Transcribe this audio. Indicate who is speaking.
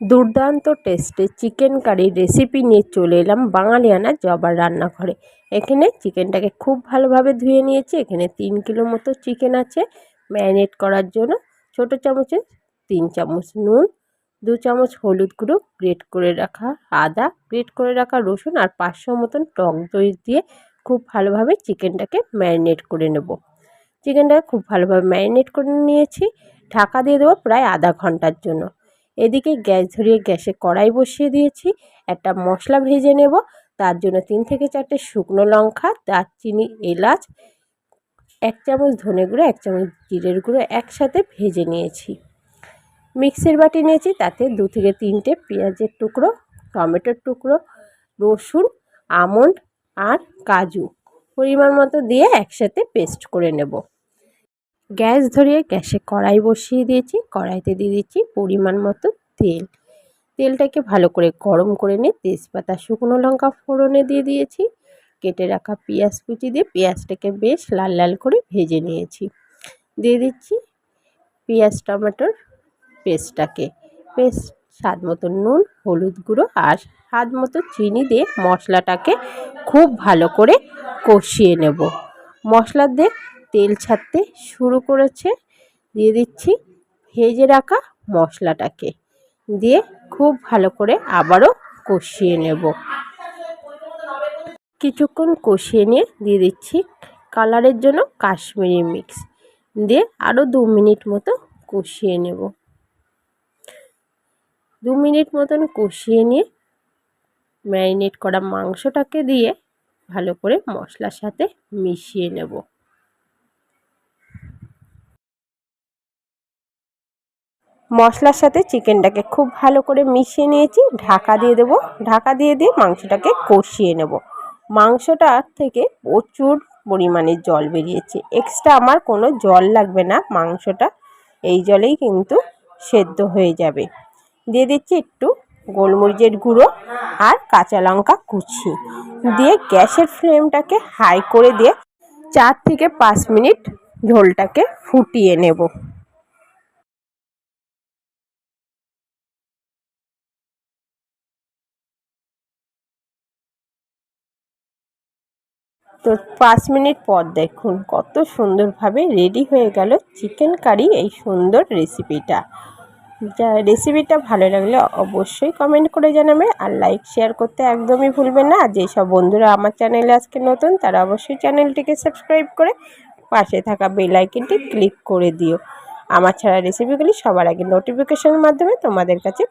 Speaker 1: দুর্দান্ত টেস্টে chicken কারির recipe নিয়ে চলে এলাম বাঙালিয়ানা জবার রান্নাঘরে। এখানে চিকেনটাকে খুব ভালোভাবে ধুয়ে নিয়েছি। এখানে 3 কিলো মতো চিকেন আছে। ম্যারিনেট করার জন্য ছোটো চামচে 3 চামচ নুন, 2 চামচ হলুদ গুঁড়ো, গ্রেট করে রাখা আদা, গ্রেট করে রাখা রসুন আর 500 মতন টক দই দিয়ে খুব ভালোভাবে চিকেনটাকে ম্যারিনেট করে নেব। চিকেনটাকে খুব ভালোভাবে ম্যারিনেট করে নিয়েছি। ঢাকা দিয়ে দেবো প্রায় আধা ঘন্টার জন্য। এদিকে গ্যাস ধরিয়ে গ্যাসে কড়াই বসিয়ে দিয়েছি। একটা মশলা ভেজে নেব। তার জন্য 3 থেকে 4টে শুকনো লঙ্কা, দারচিনি, এলাচ, 1 চামচ ধনে গুঁড়ো, 1 চামচ জিরের গুঁড়ো একসাথে ভেজে নিয়েছি। মিক্সির বাটি নিয়েছি, তাতে 2 থেকে 3টে পেঁয়াজের টুকরো, টমেটোর টুকরো, রসুন, আমন্ড আর কাজু পরিমাণ মতো দিয়ে একসাথে পেস্ট করে নেব। গ্যাস ধরিয়ে গ্যাসে কড়াই বসিয়ে দিয়েছি। কড়াইতে দিয়ে দিচ্ছি পরিমাণ মতো তেল। তেলটাকে ভালো করে গরম করে নিয়ে তেজপাতা, শুকনো লঙ্কা ফোড়নে দিয়ে দিয়েছি। কেটে রাখা পেঁয়াজ কুচি দিয়ে পেঁয়াজটাকে বেশ লাল লাল করে ভেজে নিয়েছি। দিয়ে দিচ্ছি পেঁয়াজ টমেটোর পেস্টটাকে। স্বাদ মতো নুন, হলুদ গুঁড়ো আর স্বাদ মতো চিনি দিয়ে মশলাটাকে খুব ভালো করে কষিয়ে নেব। মশলা দিয়ে তেল ছাড়তে শুরু করেছে। দিয়ে দিচ্ছি ভেজে রাখা মশলাটাকে, দিয়ে খুব ভালো করে আবারও কষিয়ে নেব। কিছুক্ষণ কষিয়ে নিয়ে দিয়ে দিচ্ছি কালারের জন্য কাশ্মীরি মিক্স, দিয়ে আরও 2 মিনিট মতো কষিয়ে নেব। 2 মিনিট মতন কষিয়ে নিয়ে ম্যারিনেট করা মাংসটাকে দিয়ে ভালো করে মশলার সাথে মিশিয়ে নেব। মশলার সাথে চিকেনটাকে খুব ভালো করে মিশিয়ে নিয়েছি। ঢাকা দিয়ে দেবো। ঢাকা দিয়ে মাংসটাকে কষিয়ে নেব। মাংসটা থেকে প্রচুর পরিমাণে জল বেরিয়েছে। এক্সট্রা আমার কোনো জল লাগবে না, মাংসটা এই জলেই কিন্তু সেদ্ধ হয়ে যাবে। দিয়ে দিচ্ছি একটু গোলমরিচের গুঁড়ো আর কাঁচা লঙ্কা কুচি দিয়ে গ্যাসের ফ্লেমটাকে হাই করে দিয়ে 4 থেকে 5 মিনিট ঝোলটাকে ফুটিয়ে নেব। তো 5 মিনিট পর দেখুন কত সুন্দরভাবে রেডি হয়ে গেল চিকেন কারি এই সুন্দর রেসিপিটা। রেসিপিটা ভালো লাগলে অবশ্যই কমেন্ট করে জানাবে আর লাইক শেয়ার করতে একদমই ভুলবেন না। আর যেসব বন্ধুরা আমার চ্যানেলে আজকে নতুন তারা অবশ্যই চ্যানেলটিকে সাবস্ক্রাইব করে পাশে থাকা বেল আইকনটি ক্লিক করে দিও। আমার ছাড়া রেসিপিগুলি সবার আগে নোটিফিকেশনের মাধ্যমে তোমাদের কাছে